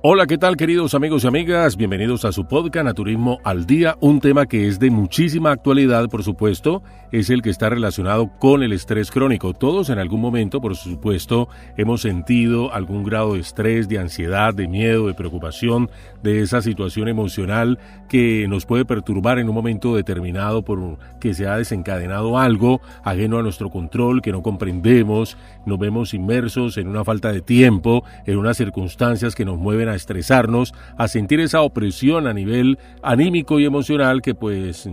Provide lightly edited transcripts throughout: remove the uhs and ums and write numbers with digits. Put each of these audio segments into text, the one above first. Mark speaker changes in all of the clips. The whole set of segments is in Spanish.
Speaker 1: Hola, ¿qué tal, queridos amigos y amigas? Bienvenidos a su podcast Naturismo al Día. Un tema que es de muchísima actualidad, por supuesto, es el que está relacionado con el estrés crónico. Todos en algún momento, por supuesto, hemos sentido algún grado de estrés, de ansiedad, de miedo, de preocupación, de esa situación emocional que nos puede perturbar en un momento determinado por que se ha desencadenado algo ajeno a nuestro control, que no comprendemos, nos vemos inmersos en una falta de tiempo, en unas circunstancias que nos mueven a estresarnos, a sentir esa opresión a nivel anímico y emocional que pues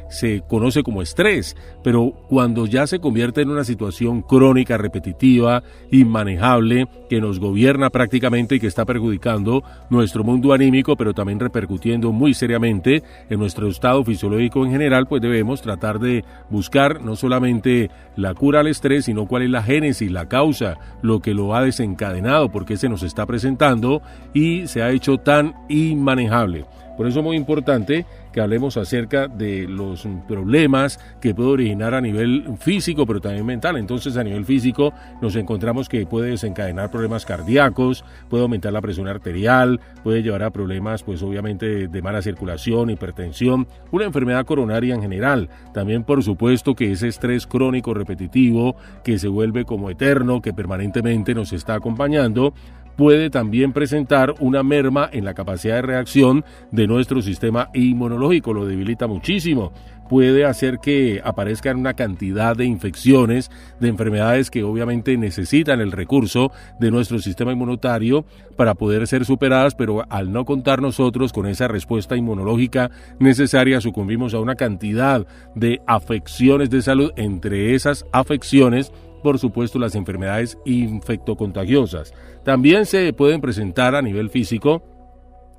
Speaker 1: se conoce como estrés, pero cuando ya se convierte en una situación crónica, repetitiva, inmanejable, que nos gobierna prácticamente y que está perjudicando nuestro mundo anímico, pero también repercutiendo muy seriamente en nuestro estado fisiológico en general, pues debemos tratar de buscar no solamente la cura al estrés, sino cuál es la génesis, la causa, lo que lo ha desencadenado, por qué se nos está presentando y se ha hecho tan inmanejable. Por eso es muy importante que hablemos acerca de los problemas que puede originar a nivel físico, pero también mental. Entonces, a nivel físico nos encontramos que puede desencadenar problemas cardíacos, puede aumentar la presión arterial, puede llevar a problemas, pues obviamente, de mala circulación, hipertensión, una enfermedad coronaria en general. También, por supuesto, que ese estrés crónico repetitivo, que se vuelve como eterno, que permanentemente nos está acompañando, puede también presentar una merma en la capacidad de reacción de nuestro sistema inmunológico, lo debilita muchísimo. Puede hacer que aparezcan una cantidad de infecciones, de enfermedades que obviamente necesitan el recurso de nuestro sistema inmunitario para poder ser superadas, pero al no contar nosotros con esa respuesta inmunológica necesaria, sucumbimos a una cantidad de afecciones de salud. Entre esas afecciones, por supuesto, las enfermedades infectocontagiosas. También se pueden presentar a nivel físico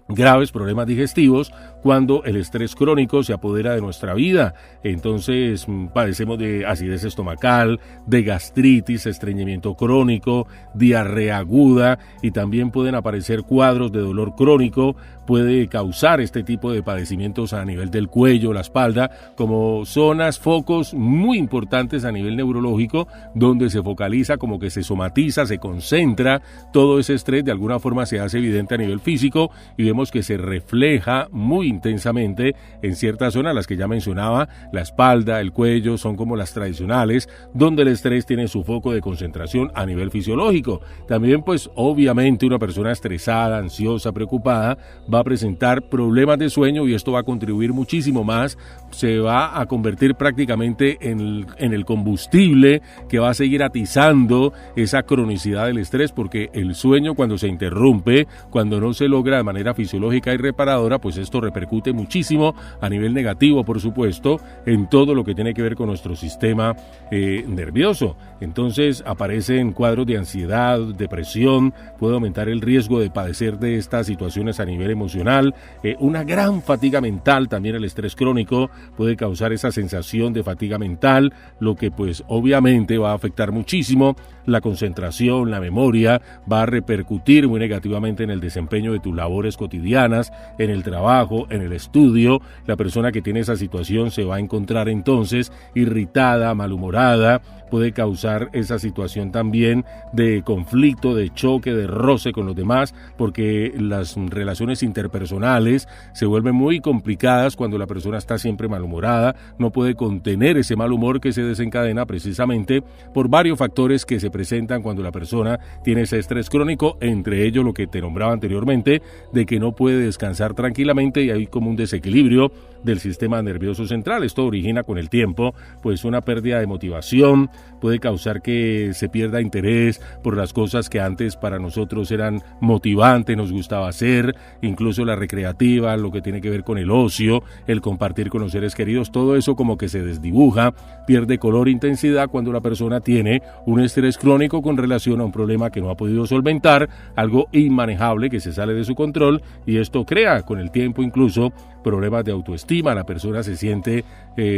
Speaker 1: graves problemas digestivos cuando el estrés crónico se apodera de nuestra vida. Entonces padecemos de acidez estomacal, de gastritis, estreñimiento crónico, diarrea aguda, y también pueden aparecer cuadros de dolor crónico. Puede causar este tipo de padecimientos a nivel del cuello, la espalda, como zonas, focos muy importantes a nivel neurológico, donde se focaliza, como que se somatiza, se concentra todo ese estrés. De alguna forma se hace evidente a nivel físico y vemos que se refleja muy intensamente en ciertas zonas, las que ya mencionaba, la espalda, el cuello, son como las tradicionales, donde el estrés tiene su foco de concentración a nivel fisiológico. También, pues, obviamente, una persona estresada, ansiosa, preocupada, va a presentar problemas de sueño, y esto va a contribuir muchísimo más, se va a convertir prácticamente en el combustible que va a seguir atizando esa cronicidad del estrés, porque el sueño, cuando se interrumpe, cuando no se logra de manera fisiológica y reparadora, pues esto repercute muchísimo a nivel negativo, por supuesto, en todo lo que tiene que ver con nuestro sistema nervioso. Entonces aparecen cuadros de ansiedad, depresión, puede aumentar el riesgo de padecer de estas situaciones a nivel emocional, una gran fatiga mental. También el estrés crónico puede causar esa sensación de fatiga mental, lo que pues obviamente va a afectar muchísimo la concentración, la memoria, va a repercutir muy negativamente en el desempeño de tus labores cotidianas, en el trabajo, en el estudio. La persona que tiene esa situación se va a encontrar entonces irritada, malhumorada, puede causar esa situación también de conflicto, de choque, de roce con los demás, porque las relaciones interpersonales se vuelven muy complicadas cuando la persona está siempre malhumorada, no puede contener ese mal humor que se desencadena precisamente por varios factores que se presentan cuando la persona tiene ese estrés crónico, entre ellos lo que te nombraba anteriormente, de que no puede descansar tranquilamente y hay como un desequilibrio del sistema nervioso central. Esto origina con el tiempo pues una pérdida de motivación, puede causar que se pierda interés por las cosas que antes para nosotros eran motivantes, nos gustaba hacer, incluso la recreativa, lo que tiene que ver con el ocio, el compartir con los seres queridos, todo eso como que se desdibuja, pierde color e intensidad cuando la persona tiene un estrés crónico con relación a un problema que no ha podido solventar, algo inmanejable que se sale de su control, y esto crea con el tiempo incluso problemas de autoestima. La persona se siente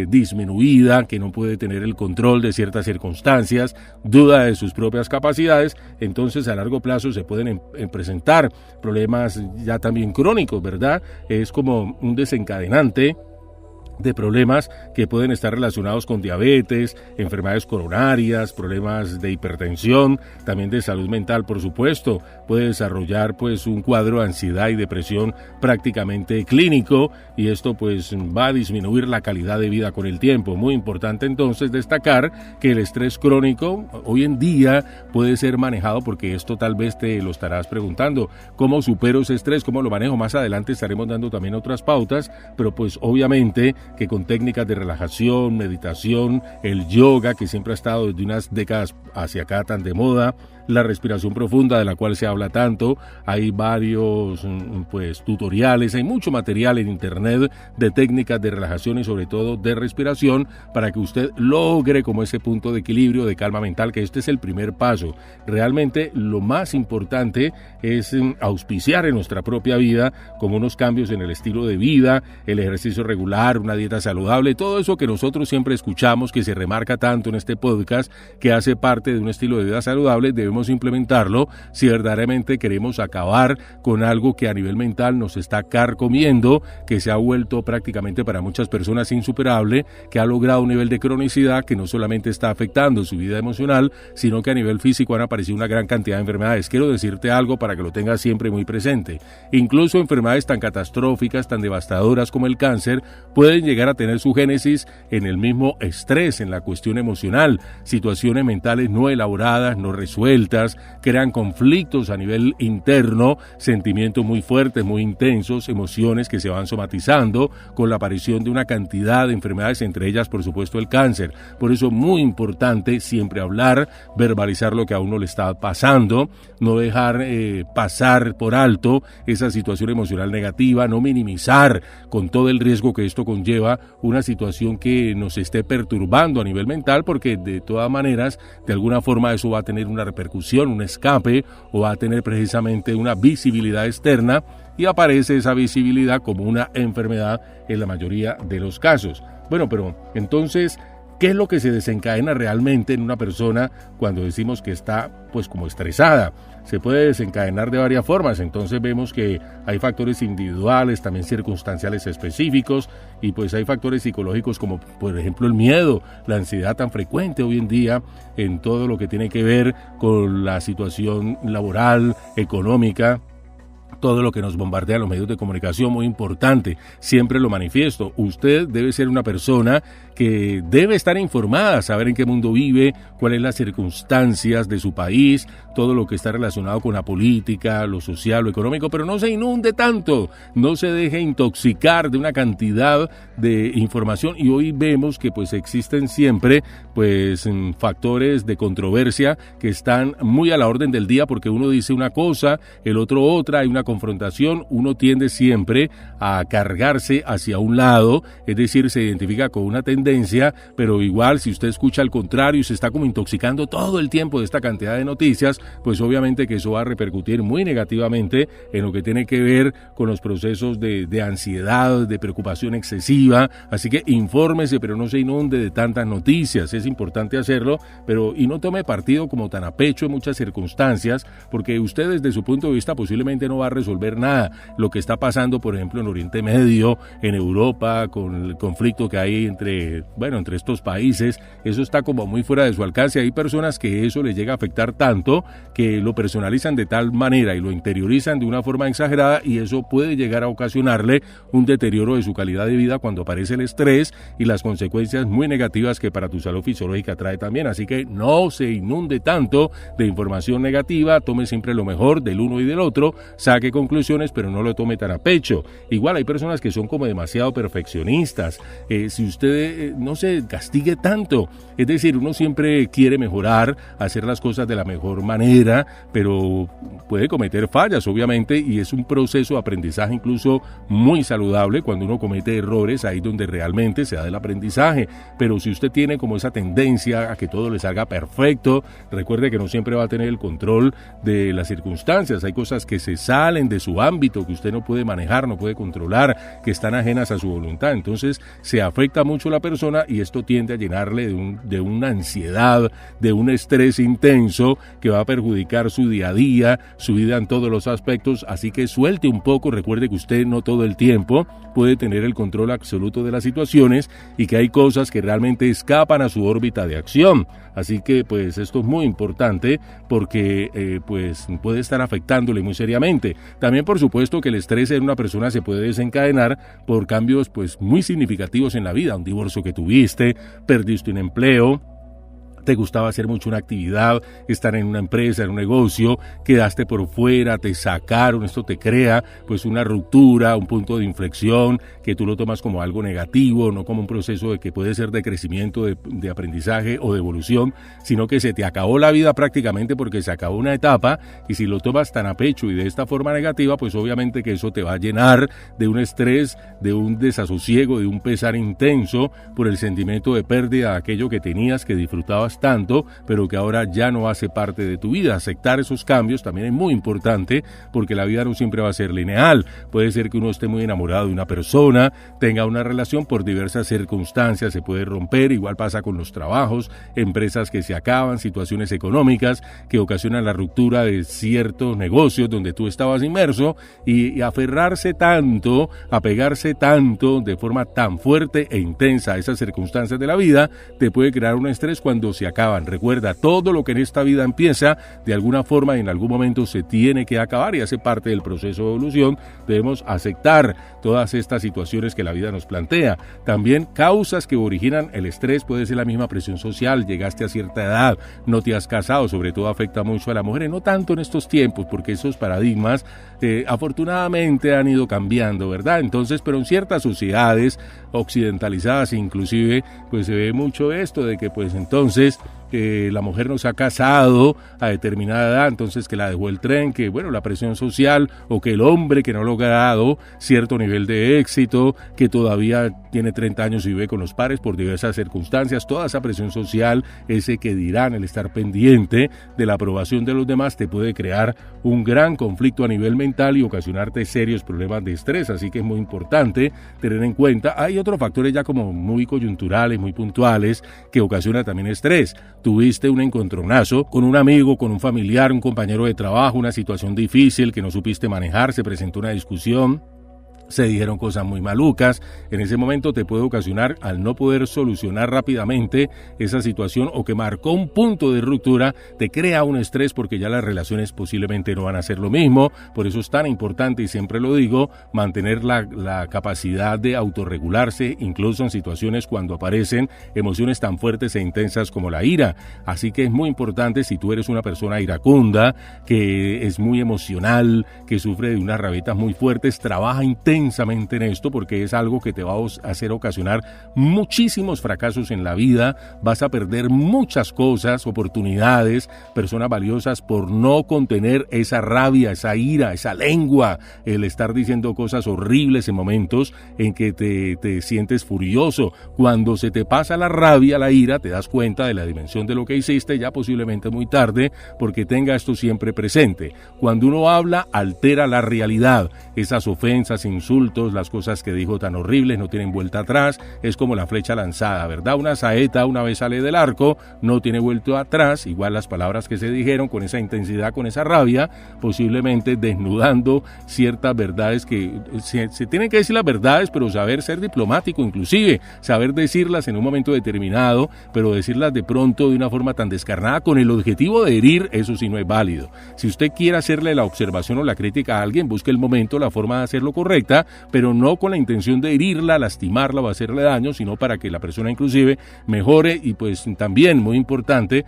Speaker 1: disminuida, que no puede tener el control de ciertas circunstancias, duda de sus propias capacidades. Entonces a largo plazo se pueden presentar problemas ya también crónicos, ¿verdad? Es como un desencadenante de problemas que pueden estar relacionados con diabetes, enfermedades coronarias, problemas de hipertensión, también de salud mental, por supuesto. Puede desarrollar pues un cuadro de ansiedad y depresión prácticamente clínico, y esto pues va a disminuir la calidad de vida con el tiempo. Muy importante entonces destacar que el estrés crónico hoy en día puede ser manejado, porque esto tal vez te lo estarás preguntando: ¿cómo supero ese estrés? ¿Cómo lo manejo? Más adelante estaremos dando también otras pautas, pero pues obviamente que con técnicas de relajación, meditación, el yoga, que siempre ha estado desde unas décadas hacia acá tan de moda, la respiración profunda, de la cual se habla tanto. Hay varios pues tutoriales, hay mucho material en internet de técnicas de relajación y sobre todo de respiración, para que usted logre como ese punto de equilibrio, de calma mental, que este es el primer paso. Realmente lo más importante es auspiciar en nuestra propia vida como unos cambios en el estilo de vida, el ejercicio regular, una dieta saludable, todo eso que nosotros siempre escuchamos, que se remarca tanto en este podcast, que hace parte de un estilo de vida saludable. Debemos implementarlo si verdaderamente queremos acabar con algo que a nivel mental nos está carcomiendo, que se ha vuelto prácticamente para muchas personas insuperable, que ha logrado un nivel de cronicidad que no solamente está afectando su vida emocional, sino que a nivel físico han aparecido una gran cantidad de enfermedades. Quiero decirte algo para que lo tengas siempre muy presente: incluso enfermedades tan catastróficas, tan devastadoras como el cáncer, pueden llegar a tener su génesis en el mismo estrés, en la cuestión emocional. Situaciones mentales no elaboradas, no resueltas, crean conflictos a nivel interno, sentimientos muy fuertes, muy intensos, emociones que se van somatizando con la aparición de una cantidad de enfermedades, entre ellas por supuesto el cáncer. Por eso muy importante siempre hablar, verbalizar lo que a uno le está pasando, no dejar pasar por alto esa situación emocional negativa, no minimizar con todo el riesgo que esto conlleva una situación que nos esté perturbando a nivel mental, porque de todas maneras de alguna forma eso va a tener una repercusión, un escape, o va a tener precisamente una visibilidad externa, y aparece esa visibilidad como una enfermedad en la mayoría de los casos. Bueno, pero entonces, ¿qué es lo que se desencadena realmente en una persona cuando decimos que está pues como estresada? Se puede desencadenar de varias formas. Entonces vemos que hay factores individuales, también circunstanciales específicos, y pues hay factores psicológicos como por ejemplo el miedo, la ansiedad tan frecuente hoy en día en todo lo que tiene que ver con la situación laboral, económica, todo lo que nos bombardea los medios de comunicación. Muy importante, siempre lo manifiesto: usted debe ser una persona que debe estar informada, saber en qué mundo vive, cuáles son las circunstancias de su país, todo lo que está relacionado con la política, lo social, lo económico, pero no se inunde tanto, no se deje intoxicar de una cantidad de información. Y hoy vemos que pues existen siempre pues factores de controversia que están muy a la orden del día, porque uno dice una cosa, el otro otra, hay una confrontación, uno tiende siempre a cargarse hacia un lado, es decir, se identifica con una tendencia, pero igual si usted escucha al contrario y se está como intoxicando todo el tiempo de esta cantidad de noticias, pues obviamente que eso va a repercutir muy negativamente en lo que tiene que ver con los procesos de ansiedad, de preocupación excesiva. Así que infórmese, pero no se inunde de tantas noticias. Es importante hacerlo, pero y no tome partido como tan a pecho en muchas circunstancias, porque usted desde su punto de vista posiblemente no va a resolver nada. Lo que está pasando, por ejemplo, en Oriente Medio, en Europa, con el conflicto que hay entre estos países, eso está como muy fuera de su alcance. Hay personas que eso les llega a afectar tanto que lo personalizan de tal manera y lo interiorizan de una forma exagerada, y eso puede llegar a ocasionarle un deterioro de su calidad de vida cuando aparece el estrés y las consecuencias muy negativas que para tu salud fisiológica trae también. Así que no se inunde tanto de información negativa, tome siempre lo mejor del uno y del otro, saque conclusiones, pero no lo tome tan a pecho. Igual hay personas que son como demasiado perfeccionistas. Si usted no se castigue tanto, es decir, uno siempre quiere mejorar, hacer las cosas de la mejor manera, pero puede cometer fallas, obviamente, y es un proceso de aprendizaje incluso muy saludable. Cuando uno comete errores, ahí donde realmente se da el aprendizaje. Pero si usted tiene como esa tendencia a que todo le salga perfecto, recuerde que no siempre va a tener el control de las circunstancias. Hay cosas que se saben salen de su ámbito, que usted no puede manejar, no puede controlar, que están ajenas a su voluntad. Entonces se afecta mucho la persona y esto tiende a llenarle de una ansiedad, de un estrés intenso que va a perjudicar su día a día, su vida en todos los aspectos. Así que suelte un poco, recuerde que usted no todo el tiempo puede tener el control absoluto de las situaciones y que hay cosas que realmente escapan a su órbita de acción. Así que pues esto es muy importante porque pues puede estar afectándole muy seriamente. También por supuesto que el estrés en una persona se puede desencadenar por cambios pues muy significativos en la vida, un divorcio que tuviste, perdiste un empleo, te gustaba hacer mucho una actividad, estar en una empresa, en un negocio, quedaste por fuera, te sacaron, esto te crea pues una ruptura, un punto de inflexión, que tú lo tomas como algo negativo, no como un proceso de que puede ser de crecimiento, de aprendizaje o de evolución, sino que se te acabó la vida prácticamente porque se acabó una etapa, y si lo tomas tan a pecho y de esta forma negativa, pues obviamente que eso te va a llenar de un estrés, de un desasosiego, de un pesar intenso por el sentimiento de pérdida de aquello que tenías, que disfrutabas tanto, pero que ahora ya no hace parte de tu vida. Aceptar esos cambios también es muy importante porque la vida no siempre va a ser lineal. Puede ser que uno esté muy enamorado de una persona, tenga una relación, por diversas circunstancias se puede romper. Igual pasa con los trabajos, empresas que se acaban, situaciones económicas que ocasionan la ruptura de ciertos negocios donde tú estabas inmerso, y aferrarse tanto, apegarse tanto de forma tan fuerte e intensa a esas circunstancias de la vida te puede crear un estrés cuando se acaban. Recuerda, todo lo que en esta vida empieza, de alguna forma y en algún momento se tiene que acabar y hace parte del proceso de evolución. Debemos aceptar todas estas situaciones que la vida nos plantea. También causas que originan el estrés puede ser la misma presión social, llegaste a cierta edad, no te has casado, sobre todo afecta mucho a las mujeres, no tanto en estos tiempos porque esos paradigmas afortunadamente han ido cambiando, ¿verdad? Entonces, pero en ciertas sociedades occidentalizadas inclusive, pues se ve mucho esto de que pues entonces la mujer no se ha casado a determinada edad, entonces que la dejó el tren, que bueno, la presión social, o que el hombre que no ha logrado cierto nivel de éxito, que todavía tiene 30 años y vive con los padres por diversas circunstancias, toda esa presión social, ese que dirán, el estar pendiente de la aprobación de los demás, te puede crear un gran conflicto a nivel mental y ocasionarte serios problemas de estrés. Así que es muy importante tener en cuenta. Hay otros factores ya como muy coyunturales, muy puntuales, que ocasionan también estrés. Tuviste un encontronazo con un amigo, con un familiar, un compañero de trabajo, una situación difícil que no supiste manejar, se presentó una discusión, se dijeron cosas muy malucas. En ese momento te puede ocasionar, al no poder solucionar rápidamente esa situación o que marcó un punto de ruptura, te crea un estrés porque ya las relaciones posiblemente no van a ser lo mismo. Por eso es tan importante, y siempre lo digo, mantener la capacidad de autorregularse, incluso en situaciones cuando aparecen emociones tan fuertes e intensas como la ira. Así que es muy importante, si tú eres una persona iracunda, que es muy emocional, que sufre de unas rabietas muy fuertes, trabaja intensamente en esto porque es algo que te va a hacer ocasionar muchísimos fracasos en la vida. Vas a perder muchas cosas, oportunidades, personas valiosas por no contener esa rabia, esa ira, esa lengua, el estar diciendo cosas horribles en momentos en que te sientes furioso. Cuando se te pasa la rabia, la ira, te das cuenta de la dimensión de lo que hiciste, ya posiblemente muy tarde, porque tenga esto siempre presente. Cuando uno habla, altera la realidad. Esas ofensas, insultos, las cosas que dijo tan horribles no tienen vuelta atrás. Es como la flecha lanzada, ¿verdad? Una saeta una vez sale del arco, no tiene vuelta atrás. Igual las palabras que se dijeron con esa intensidad, con esa rabia, posiblemente desnudando ciertas verdades que se tienen que decir las verdades, pero saber ser diplomático, inclusive saber decirlas en un momento determinado, pero decirlas de pronto de una forma tan descarnada con el objetivo de herir, eso sí no es válido. Si usted quiere hacerle la observación o la crítica a alguien, busque el momento, la forma de hacerlo correcta, pero no con la intención de herirla, lastimarla o hacerle daño, sino para que la persona inclusive mejore. Y pues también muy importante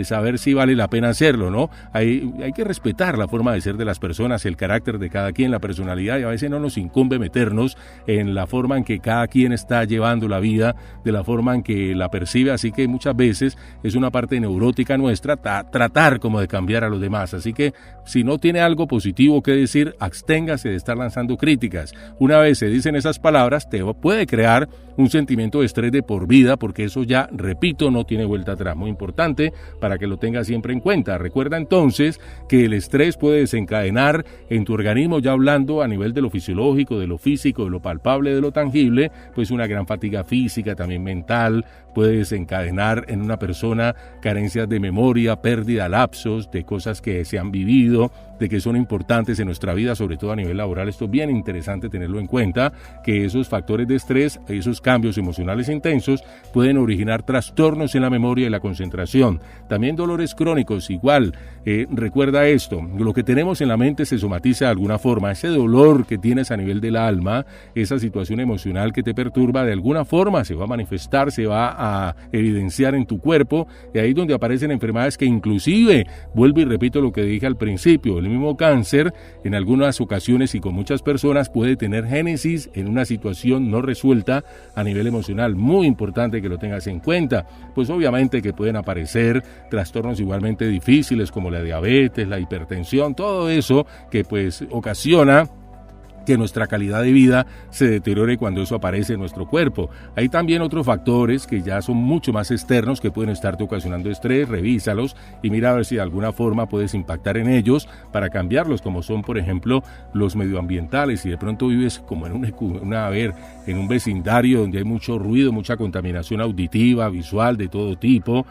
Speaker 1: saber si vale la pena hacerlo, ¿no? Hay que respetar la forma de ser de las personas, el carácter de cada quien, la personalidad, y a veces no nos incumbe meternos en la forma en que cada quien está llevando la vida, de la forma en que la percibe. Así que muchas veces es una parte neurótica nuestra tratar como de cambiar a los demás. Así que si no tiene algo positivo que decir, absténgase de estar lanzando críticas. dichas. Una vez se dicen esas palabras, te puede crear un sentimiento de estrés de por vida, porque eso ya, repito, no tiene vuelta atrás. Muy importante para que lo tengas siempre en cuenta. Recuerda entonces que el estrés puede desencadenar en tu organismo, ya hablando a nivel de lo fisiológico, de lo físico, de lo palpable, de lo tangible, pues una gran fatiga física, también mental, puede desencadenar en una persona carencias de memoria, pérdida, lapsos de cosas que se han vivido, de que son importantes en nuestra vida, sobre todo a nivel laboral. Esto es bien interesante tenerlo en cuenta, que esos factores de estrés, esos cambios emocionales intensos, pueden originar trastornos en la memoria y la concentración. También dolores crónicos, igual. Recuerda esto, lo que tenemos en la mente se somatiza de alguna forma. Ese dolor que tienes a nivel del alma, esa situación emocional que te perturba, de alguna forma se va a manifestar, se va a evidenciar en tu cuerpo, y ahí es donde aparecen enfermedades que inclusive, vuelvo y repito lo que dije al principio, el mismo cáncer en algunas ocasiones y con muchas personas puede tener génesis en una situación no resuelta a nivel emocional. Muy importante que lo tengas en cuenta, pues obviamente que pueden aparecer trastornos igualmente difíciles como la diabetes, la hipertensión, todo eso que pues ocasiona que nuestra calidad de vida se deteriore cuando eso aparece en nuestro cuerpo. Hay también otros factores que ya son mucho más externos que pueden estarte ocasionando estrés. Revísalos y mira a ver si de alguna forma puedes impactar en ellos para cambiarlos, como son por ejemplo los medioambientales. Si de pronto vives como en un vecindario donde hay mucho ruido, mucha contaminación auditiva, visual, de todo tipo,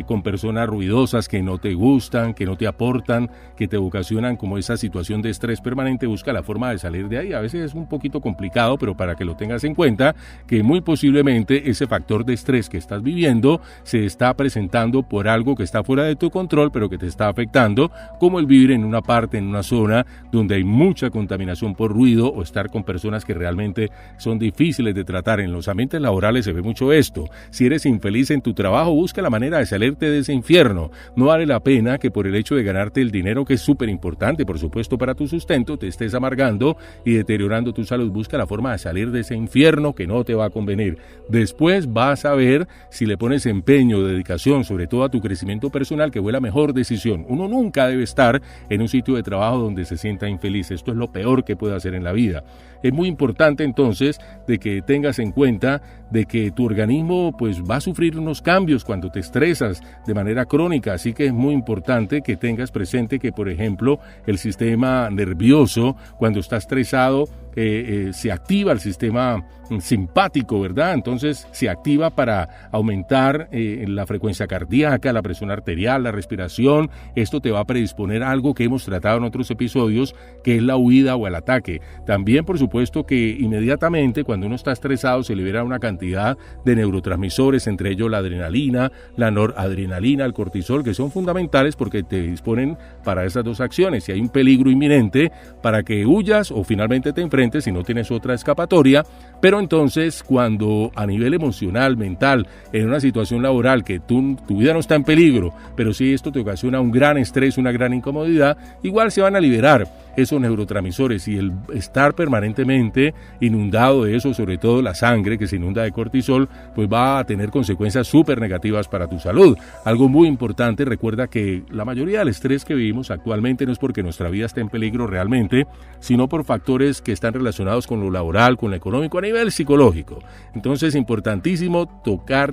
Speaker 1: con personas ruidosas que no te gustan, que no te aportan, que te ocasionan como esa situación de estrés permanente, busca la forma de salir de ahí. A veces es un poquito complicado, pero para que lo tengas en cuenta, que muy posiblemente ese factor de estrés que estás viviendo se está presentando por algo que está fuera de tu control, pero que te está afectando, como el vivir en una parte, en una zona donde hay mucha contaminación por ruido, o estar con personas que realmente son difíciles de tratar. En los ambientes laborales se ve mucho esto. Si eres infeliz en tu trabajo, busca la manera de salirte de ese infierno. No vale la pena que por el hecho de ganarte el dinero, que es súper importante, por supuesto, para tu sustento, te estés amargando y deteriorando tu salud. Busca la forma de salir de ese infierno que no te va a convenir. Después vas a ver si le pones empeño, dedicación, sobre todo a tu crecimiento personal, que fue la mejor decisión. Uno nunca debe estar en un sitio de trabajo donde se sienta infeliz. Esto es lo peor que puede hacer en la vida. Es muy importante entonces de que tengas en cuenta de que tu organismo pues va a sufrir unos cambios cuando te estresas de manera crónica, así que es muy importante que tengas presente que, por ejemplo, el sistema nervioso, cuando está estresado, se activa el sistema simpático, ¿verdad? Entonces se activa para aumentar la frecuencia cardíaca, la presión arterial, la respiración. Esto te va a predisponer a algo que hemos tratado en otros episodios, que es la huida o el ataque. También, por supuesto, que inmediatamente cuando uno está estresado se libera una cantidad de neurotransmisores, entre ellos la adrenalina, la noradrenalina, el cortisol, que son fundamentales porque te disponen para esas dos acciones. Si hay un peligro inminente, para que huyas o finalmente te enfrentes si no tienes otra escapatoria. Pero entonces, cuando a nivel emocional, mental, en una situación laboral que tu vida no está en peligro, pero si esto te ocasiona un gran estrés, una gran incomodidad, igual se van a liberar esos neurotransmisores, y el estar permanentemente inundado de eso, sobre todo la sangre que se inunda de cortisol, pues va a tener consecuencias súper negativas para tu salud. Algo muy importante, recuerda que la mayoría del estrés que vivimos actualmente no es porque nuestra vida esté en peligro realmente, sino por factores que están relacionados con lo laboral, con lo económico, a nivel psicológico. Entonces, importantísimo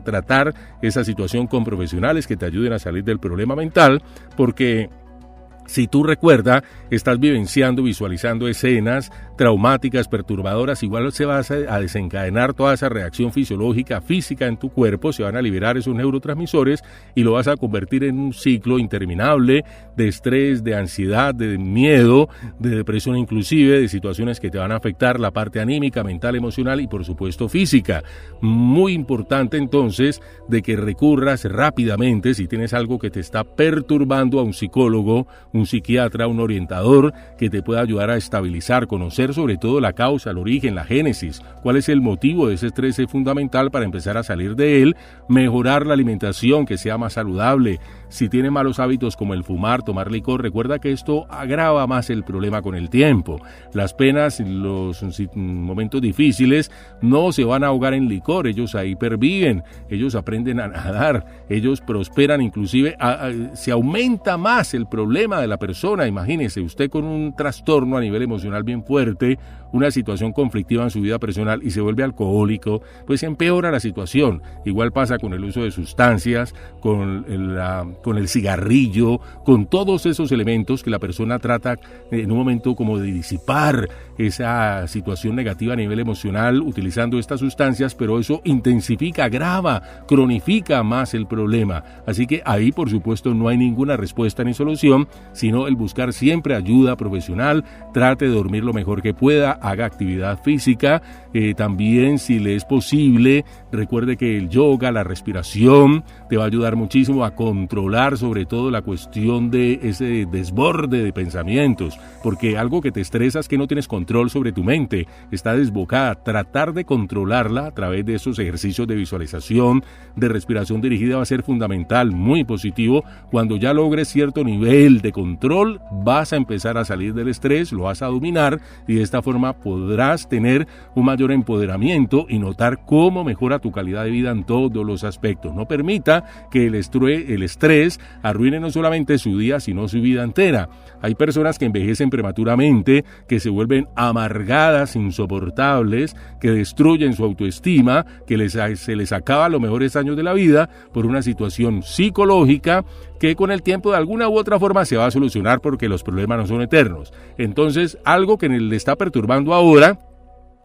Speaker 1: tratar esa situación con profesionales que te ayuden a salir del problema mental, porque si tú recuerdas, estás vivenciando, visualizando escenas traumáticas, perturbadoras, igual se va a desencadenar toda esa reacción fisiológica, física en tu cuerpo, se van a liberar esos neurotransmisores y lo vas a convertir en un ciclo interminable de estrés, de ansiedad, de miedo, de depresión, inclusive de situaciones que te van a afectar la parte anímica, mental, emocional y por supuesto física. Muy importante entonces de que recurras rápidamente, si tienes algo que te está perturbando, a un psicólogo, un psiquiatra, un orientador que te pueda ayudar a estabilizar, conocer sobre todo la causa, el origen, la génesis, cuál es el motivo de ese estrés. Es fundamental para empezar a salir de él, mejorar la alimentación, que sea más saludable. Si tiene malos hábitos como el fumar, tomar licor, recuerda que esto agrava más el problema con el tiempo. Las penas, los momentos difíciles no se van a ahogar en licor, ellos ahí perviven, ellos aprenden a nadar, ellos prosperan, inclusive se aumenta más el problema de la persona. Imagínese usted con un trastorno a nivel emocional bien fuerte, una situación conflictiva en su vida personal y se vuelve alcohólico, pues empeora la situación. Igual pasa con el uso de sustancias, con el cigarrillo, con todos esos elementos que la persona trata en un momento como de disipar esa situación negativa a nivel emocional utilizando estas sustancias, pero eso intensifica, agrava, cronifica más el problema. Así que ahí, por supuesto, no hay ninguna respuesta ni solución, sino el buscar siempre ayuda profesional. Trate de dormir lo mejor que pueda, haga actividad física, también si le es posible, recuerde que el yoga, la respiración, te va a ayudar muchísimo a controlar sobre todo la cuestión de ese desborde de pensamientos, porque algo que te estresa es que no tienes control sobre tu mente, está desbocada. Tratar de controlarla a través de esos ejercicios de visualización, de respiración dirigida va a ser fundamental, muy positivo. Cuando ya logres cierto nivel de control, vas a empezar a salir del estrés, lo vas a dominar y de esta forma podrás tener un mayor empoderamiento y notar cómo mejora tu calidad de vida en todos los aspectos. No permita que el estrés arruine no solamente su día, sino su vida entera. Hay personas que envejecen prematuramente, que se vuelven amargadas, insoportables, que destruyen su autoestima, que se les acaba los mejores años de la vida por una situación psicológica que con el tiempo de alguna u otra forma se va a solucionar porque los problemas no son eternos. Entonces, algo que le está perturbando ahora,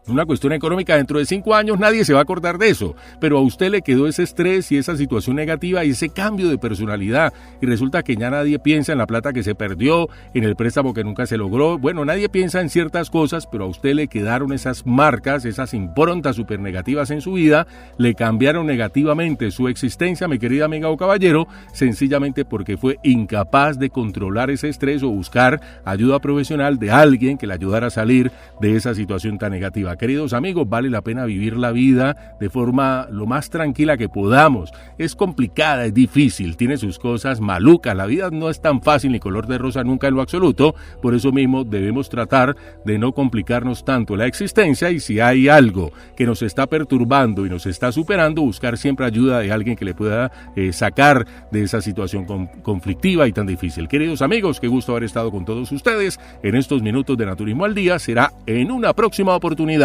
Speaker 1: una cuestión económica, dentro de 5 años nadie se va a acordar de eso, pero a usted le quedó ese estrés y esa situación negativa y ese cambio de personalidad y resulta que ya nadie piensa en la plata que se perdió, en el préstamo que nunca se logró. Bueno, nadie piensa en ciertas cosas, pero a usted le quedaron esas marcas, esas improntas súper negativas en su vida, le cambiaron negativamente su existencia, mi querida amiga o caballero, sencillamente porque fue incapaz de controlar ese estrés o buscar ayuda profesional de alguien que le ayudara a salir de esa situación tan negativa. Queridos amigos, vale la pena vivir la vida de forma lo más tranquila que podamos. Es complicada, es difícil, tiene sus cosas malucas. La vida no es tan fácil ni color de rosa nunca en lo absoluto. Por eso mismo debemos tratar de no complicarnos tanto la existencia y si hay algo que nos está perturbando y nos está superando, buscar siempre ayuda de alguien que le pueda sacar de esa situación conflictiva y tan difícil. Queridos amigos, qué gusto haber estado con todos ustedes en estos minutos de Naturismo al Día. Será en una próxima oportunidad.